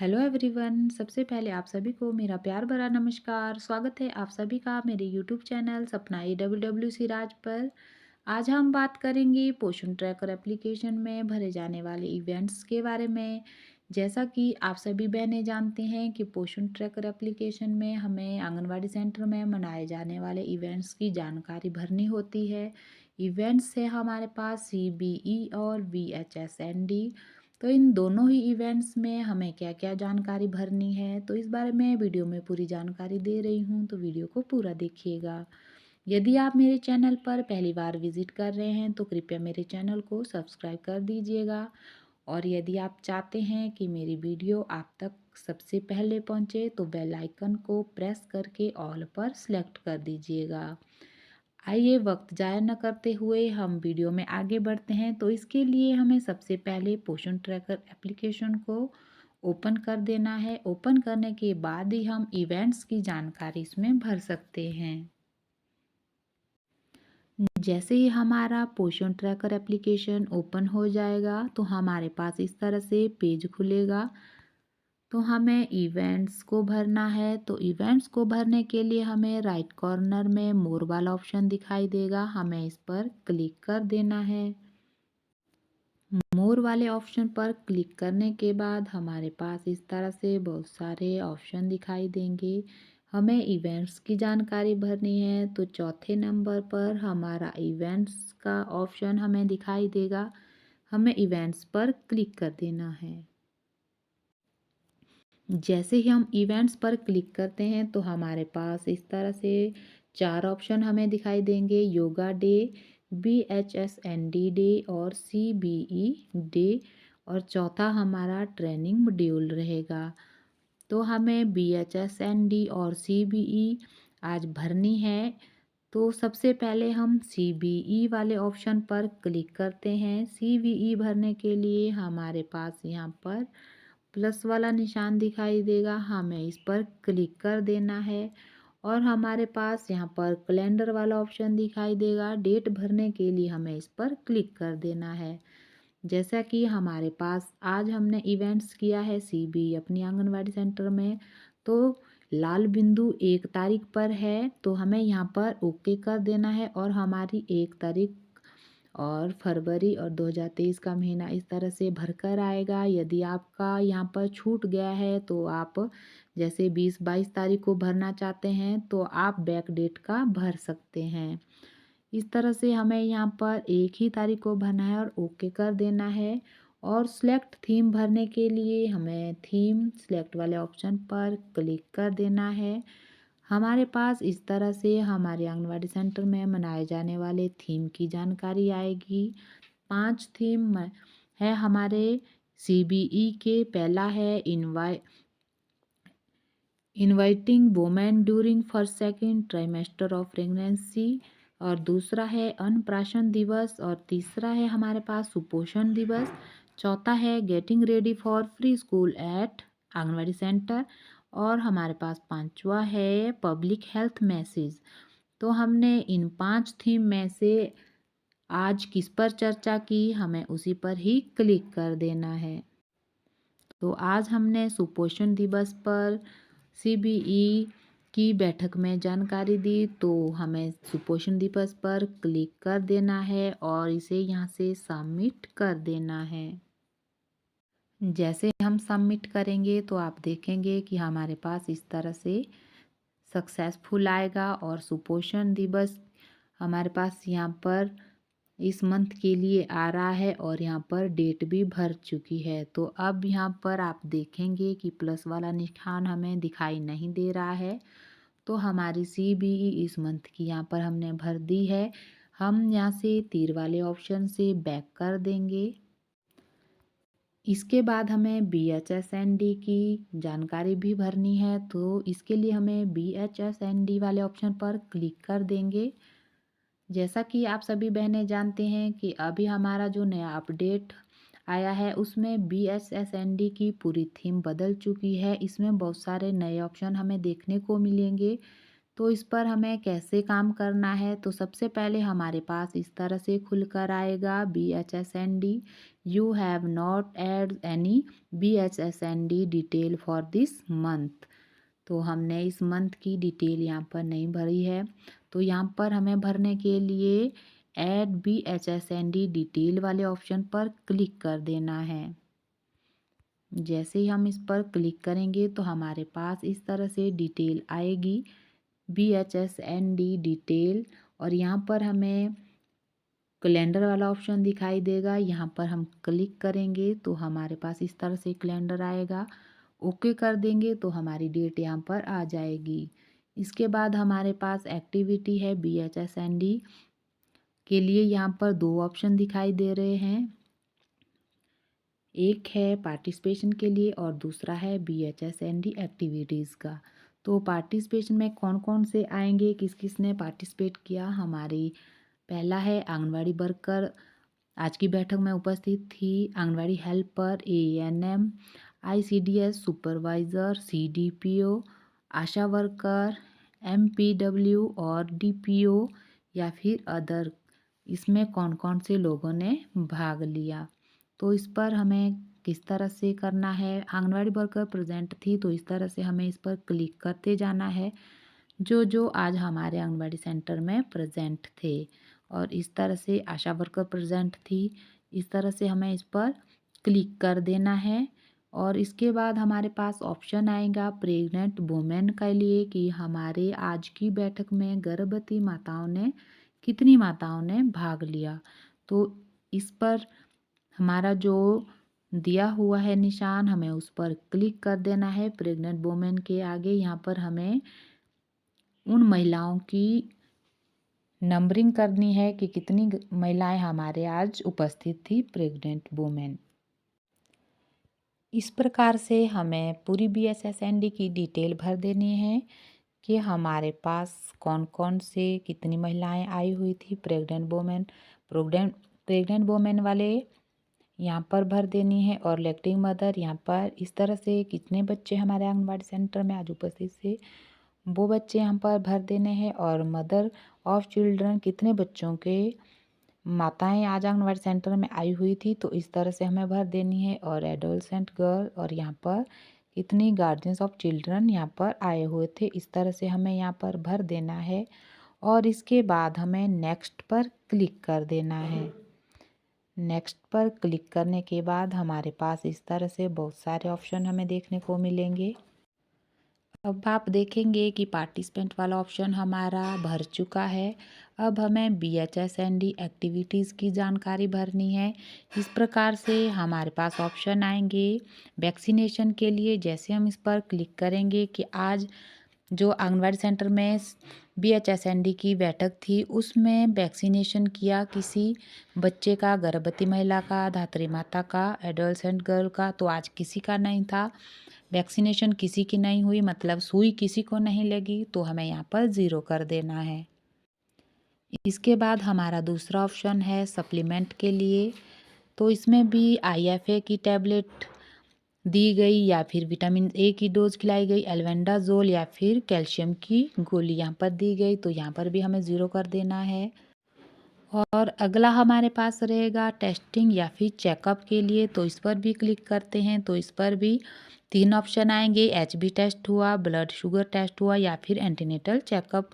Hello everyone. सबसे पहले आप सभी को मेरा प्यार भरा नमस्कार। स्वागत है आप सभी का मेरे यूट्यूब चैनल सपना AWWC राज पर। आज हम बात करेंगे पोषण ट्रैकर एप्लीकेशन में भरे जाने वाले इवेंट्स के बारे में। जैसा कि आप सभी बहनें जानते हैं कि पोषण ट्रैकर एप्लीकेशन में हमें आंगनवाड़ी सेंटर में मनाए जाने वाले इवेंट्स की जानकारी भरनी होती है। इवेंट्स है हमारे पास CBE और VHSND। तो इन दोनों ही इवेंट्स में हमें क्या क्या जानकारी भरनी है, तो इस बारे में वीडियो में पूरी जानकारी दे रही हूँ, तो वीडियो को पूरा देखिएगा। यदि आप मेरे चैनल पर पहली बार विजिट कर रहे हैं तो कृपया मेरे चैनल को सब्सक्राइब कर दीजिएगा। और यदि आप चाहते हैं कि मेरी वीडियो आप तक सबसे पहले पहुंचे तो बेल आइकन को प्रेस करके ऑल पर सेलेक्ट कर दीजिएगा। आइए वक्त ज़ाया न करते हुए हम वीडियो में आगे बढ़ते हैं। तो इसके लिए हमें सबसे पहले पोषण ट्रैकर एप्लीकेशन को ओपन कर देना है। ओपन करने के बाद ही हम इवेंट्स की जानकारी इसमें भर सकते हैं। जैसे ही हमारा पोषण ट्रैकर एप्लीकेशन ओपन हो जाएगा तो हमारे पास इस तरह से पेज खुलेगा। तो हमें इवेंट्स को भरना है, तो इवेंट्स को भरने के लिए हमें राइट कॉर्नर में मोर वाला ऑप्शन दिखाई देगा, हमें इस पर क्लिक कर देना है। मोर वाले ऑप्शन पर क्लिक करने के बाद हमारे पास इस तरह से बहुत सारे ऑप्शन दिखाई देंगे। हमें इवेंट्स की जानकारी भरनी है, तो चौथे नंबर पर हमारा इवेंट्स का ऑप्शन हमें दिखाई देगा। हमें इवेंट्स पर क्लिक कर देना है। जैसे ही हम इवेंट्स पर क्लिक करते हैं तो हमारे पास इस तरह से 4 ऑप्शन हमें दिखाई देंगे। योगा डे, BHSND डे और CBE डे, और चौथा हमारा ट्रेनिंग मॉड्यूल रहेगा। तो हमें BHSND और CBE आज भरनी है। तो सबसे पहले हम CBE वाले ऑप्शन पर क्लिक करते हैं। CBE भरने के लिए हमारे पास यहाँ पर प्लस वाला निशान दिखाई देगा, हमें इस पर क्लिक कर देना है। और हमारे पास यहाँ पर कैलेंडर वाला ऑप्शन दिखाई देगा, डेट भरने के लिए हमें इस पर क्लिक कर देना है। जैसा कि हमारे पास आज हमने इवेंट्स किया है CBE अपनी आंगनवाड़ी सेंटर में, तो लाल बिंदु 1 तारीख पर है, तो हमें यहाँ पर ओके कर देना है। और हमारी 1 तारीख और फरवरी और 2023 का महीना इस तरह से भरकर आएगा। यदि आपका यहाँ पर छूट गया है तो आप जैसे 20-22 तारीख को भरना चाहते हैं तो आप बैक डेट का भर सकते हैं। इस तरह से हमें यहाँ पर एक ही तारीख को भरना है और ओके कर देना है। और सिलेक्ट थीम भरने के लिए हमें थीम सिलेक्ट वाले ऑप्शन पर क्लिक कर देना है। हमारे पास इस तरह से हमारे आंगनवाड़ी सेंटर में मनाए जाने वाले थीम की जानकारी आएगी। 5 थीम है हमारे CBE के। पहला है inviting women during first second trimester of pregnancy, और दूसरा है अन्नप्राशन दिवस, और तीसरा है हमारे पास सुपोषण दिवस, चौथा है getting ready for free school eight anganwadi centre, और हमारे पास पांचवा है पब्लिक हेल्थ मैसेज। तो हमने इन 5 थीम में से आज किस पर चर्चा की, हमें उसी पर ही क्लिक कर देना है। तो आज हमने सुपोषण दिवस पर CBE की बैठक में जानकारी दी, तो हमें सुपोषण दिवस पर क्लिक कर देना है और इसे यहाँ से सबमिट कर देना है। जैसे हम सबमिट करेंगे तो आप देखेंगे कि हमारे पास इस तरह से सक्सेसफुल आएगा और सुपोषण दिवस हमारे पास यहाँ पर इस मंथ के लिए आ रहा है और यहाँ पर डेट भी भर चुकी है। तो अब यहाँ पर आप देखेंगे कि प्लस वाला निशान हमें दिखाई नहीं दे रहा है, तो हमारी CBE इस मंथ की यहाँ पर हमने भर दी है। हम यहाँ से तीर वाले ऑप्शन से बैक कर देंगे। इसके बाद हमें BHSND की जानकारी भी भरनी है, तो इसके लिए हमें BHSND वाले ऑप्शन पर क्लिक कर देंगे। जैसा कि आप सभी बहनें जानते हैं कि अभी हमारा जो नया अपडेट आया है उसमें BHSND की पूरी थीम बदल चुकी है। इसमें बहुत सारे नए ऑप्शन हमें देखने को मिलेंगे। तो इस पर हमें कैसे काम करना है, तो सबसे पहले हमारे पास इस तरह से खुलकर आएगा BHSND, you have not added any BHSND detail for this month. तो हमने इस मंथ की डिटेल यहाँ पर नहीं भरी है, तो यहाँ पर हमें भरने के लिए ऐड BHSND डिटेल वाले ऑप्शन पर क्लिक कर देना है। जैसे ही हम इस पर क्लिक करेंगे तो हमारे पास इस तरह से डिटेल आएगी BHSND डिटेल, और यहाँ पर हमें कैलेंडर वाला ऑप्शन दिखाई देगा। यहाँ पर हम क्लिक करेंगे तो हमारे पास इस तरह से कैलेंडर आएगा। ओके कर देंगे तो हमारी डेट यहाँ पर आ जाएगी। इसके बाद हमारे पास एक्टिविटी है BHSND के लिए। यहाँ पर दो ऑप्शन दिखाई दे रहे हैं, एक है पार्टिसिपेशन के लिए और दूसरा है BHSND एक्टिविटीज़ का। तो पार्टिसिपेशन में कौन कौन से आएंगे, किस किस ने पार्टिसिपेट किया। हमारी पहला है आंगनवाड़ी वर्कर, आज की बैठक में उपस्थित थी anganwadi helper, ANM, ICDS supervisor, CDPO, आशा वर्कर, MPW और DPO या फिर अदर। इसमें कौन कौन से लोगों ने भाग लिया, तो इस पर हमें किस तरह से करना है। आंगनवाड़ी वर्कर प्रेजेंट थी तो इस तरह से हमें इस पर क्लिक करते जाना है, जो जो आज हमारे आंगनवाड़ी सेंटर में प्रेजेंट थे। और इस तरह से आशा वर्कर प्रेजेंट थी, इस तरह से हमें इस पर क्लिक कर देना है। और इसके बाद हमारे पास ऑप्शन आएगा प्रेग्नेंट वुमेन के लिए कि हमारे आज की बैठक में गर्भवती माताओं ने कितनी माताओं ने भाग लिया। तो इस पर हमारा जो दिया हुआ है निशान, हमें उस पर क्लिक कर देना है प्रेग्नेंट वुमेन के आगे। यहाँ पर हमें उन महिलाओं की नंबरिंग करनी है कि कितनी महिलाएं हमारे आज उपस्थित थी प्रेग्नेंट वुमेन। इस प्रकार से हमें पूरी BHSND की डिटेल भर देनी है कि हमारे पास कौन कौन से कितनी महिलाएं आई हुई थी प्रेग्नेंट वुमेन। प्रेग्नेंट वुमेन वाले यहाँ पर भर देनी है, और लैक्टिंग मदर यहाँ पर इस तरह से कितने बच्चे हमारे आंगनबाड़ी सेंटर में आज उपस्थित थे वो बच्चे यहाँ पर भर देने हैं, और मदर ऑफ चिल्ड्रन कितने बच्चों के माताएं आज आंगनबाड़ी सेंटर में आई हुई थी तो इस तरह से हमें भर देनी है। और एडोलसेंट गर्ल, और यहाँ पर कितनी गार्जियंस ऑफ चिल्ड्रन यहाँ पर आए हुए थे, इस तरह से हमें यहाँ पर भर देना है। और इसके बाद हमें नेक्स्ट पर क्लिक कर देना है। नेक्स्ट पर क्लिक करने के बाद हमारे पास इस तरह से बहुत सारे ऑप्शन हमें देखने को मिलेंगे। अब आप देखेंगे कि पार्टिसिपेंट वाला ऑप्शन हमारा भर चुका है। अब हमें BHSND एक्टिविटीज़ की जानकारी भरनी है। इस प्रकार से हमारे पास ऑप्शन आएंगे वैक्सीनेशन के लिए। जैसे हम इस पर क्लिक करेंगे कि आज जो आंगनवाड़ी सेंटर में BHSND की बैठक थी उसमें वैक्सीनेशन किया किसी बच्चे का, गर्भवती महिला का, धात्री माता का, एडोलसेंट गर्ल का, तो आज किसी का नहीं था। वैक्सीनेशन किसी की नहीं हुई, मतलब सुई किसी को नहीं लगी, तो हमें यहाँ पर 0 कर देना है। इसके बाद हमारा दूसरा ऑप्शन है सप्लीमेंट के लिए। तो इसमें भी IFA की टैबलेट दी गई या फिर विटामिन A की डोज खिलाई गई, एल्बेंडाजोल या फिर कैल्शियम की गोली यहाँ पर दी गई, तो यहाँ पर भी हमें 0 कर देना है। और अगला हमारे पास रहेगा टेस्टिंग या फिर चेकअप के लिए। तो इस पर भी क्लिक करते हैं तो इस पर भी 3 ऑप्शन आएंगे, HB टेस्ट हुआ, ब्लड शुगर टेस्ट हुआ या फिर एंटीनेटल चेकअप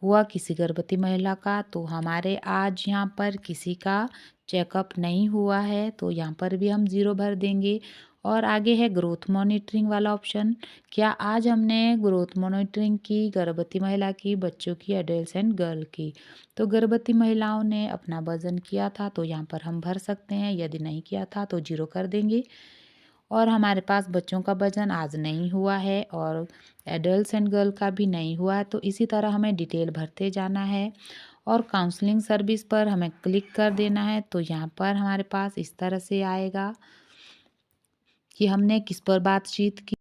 हुआ किसी गर्भवती महिला का। तो हमारे आज यहाँ पर किसी का चेकअप नहीं हुआ है तो यहाँ पर भी हम 0 भर देंगे। और आगे है ग्रोथ मॉनिटरिंग वाला ऑप्शन, क्या आज हमने ग्रोथ मॉनिटरिंग की गर्भवती महिला की, बच्चों की, एडोलसेंट गर्ल की। तो गर्भवती महिलाओं ने अपना वजन किया था तो यहाँ पर हम भर सकते हैं, यदि नहीं किया था तो 0 कर देंगे। और हमारे पास बच्चों का वजन आज नहीं हुआ है और एडल्ट गर्ल का भी नहीं हुआ है, तो इसी तरह हमें डिटेल भरते जाना है। और काउंसलिंग सर्विस पर हमें क्लिक कर देना है। तो यहाँ पर हमारे पास इस तरह से आएगा कि हमने किस पर बातचीत की।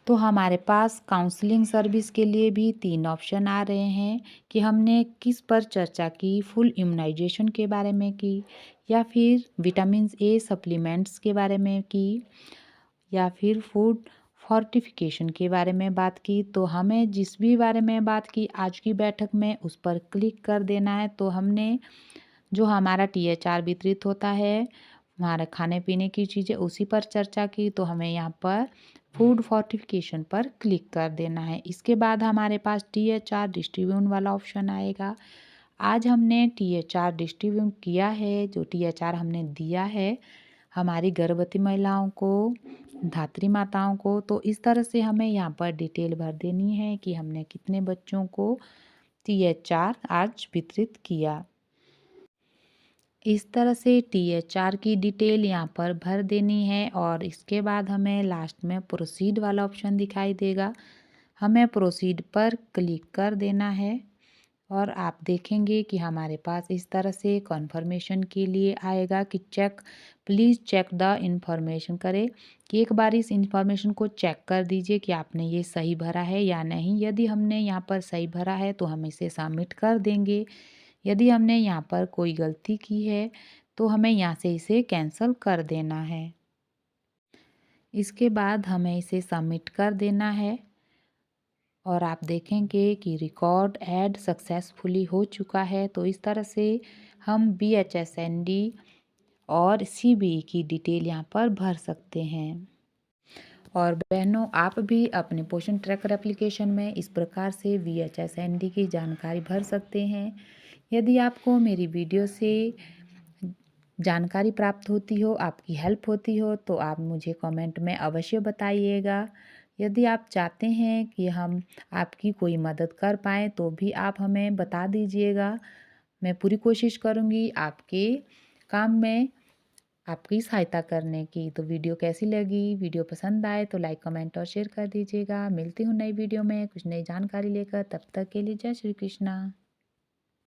तो हमारे पास काउंसलिंग सर्विस के लिए भी 3 ऑप्शन आ रहे हैं कि हमने किस पर चर्चा की, फुल इम्यूनाइजेशन के बारे में की, या फिर विटामिन A सप्लीमेंट्स के बारे में की, या फिर फूड फोर्टिफिकेशन के बारे में बात की, तो हमें जिस भी बारे में बात की आज की बैठक में उस पर क्लिक कर देना है। तो हमने जो हमारा THR वितरित होता है, हमारे खाने पीने की चीज़ें, उसी पर चर्चा की। तो हमें यहाँ पर फूड फोर्टिफिकेशन पर क्लिक कर देना है। इसके बाद हमारे पास THR डिस्ट्रीब्यूट वाला ऑप्शन आएगा। आज हमने THR डिस्ट्रीब्यूट किया है, जो THR हमने दिया है हमारी गर्भवती महिलाओं को, धात्री माताओं को। तो इस तरह से हमें यहाँ पर डिटेल भर देनी है कि हमने कितने बच्चों को THR आज वितरित किया। इस तरह से THR की डिटेल यहाँ पर भर देनी है और इसके बाद हमें लास्ट में प्रोसीड वाला ऑप्शन दिखाई देगा। हमें प्रोसीड पर क्लिक कर देना है और आप देखेंगे कि हमारे पास इस तरह से कन्फर्मेशन के लिए आएगा कि प्लीज़ चेक द इन्फॉर्मेशन करें, कि एक बार इस इन्फॉर्मेशन को चेक कर दीजिए कि आपने ये सही भरा है या नहीं। यदि हमने यहाँ पर सही भरा है तो हम इसे सबमिट कर देंगे। यदि हमने यहाँ पर कोई गलती की है तो हमें यहाँ से इसे कैंसिल कर देना है। इसके बाद हमें इसे सबमिट कर देना है और आप देखेंगे कि रिकॉर्ड ऐड सक्सेसफुली हो चुका है। तो इस तरह से हम BHSND और CBE की डिटेल यहाँ पर भर सकते हैं। और बहनों, आप भी अपने पोषण ट्रैकर एप्लीकेशन में इस प्रकार से BHSND की जानकारी भर सकते हैं। यदि आपको मेरी वीडियो से जानकारी प्राप्त होती हो, आपकी हेल्प होती हो, तो आप मुझे कमेंट में अवश्य बताइएगा। यदि आप चाहते हैं कि हम आपकी कोई मदद कर पाएँ तो भी आप हमें बता दीजिएगा। मैं पूरी कोशिश करूँगी आपके काम में आपकी सहायता करने की। तो वीडियो कैसी लगी? वीडियो पसंद आए तो लाइक, कमेंट और शेयर कर दीजिएगा। मिलती हूँ नई वीडियो में कुछ नई जानकारी लेकर। तब तक के लिए जय श्री कृष्णा।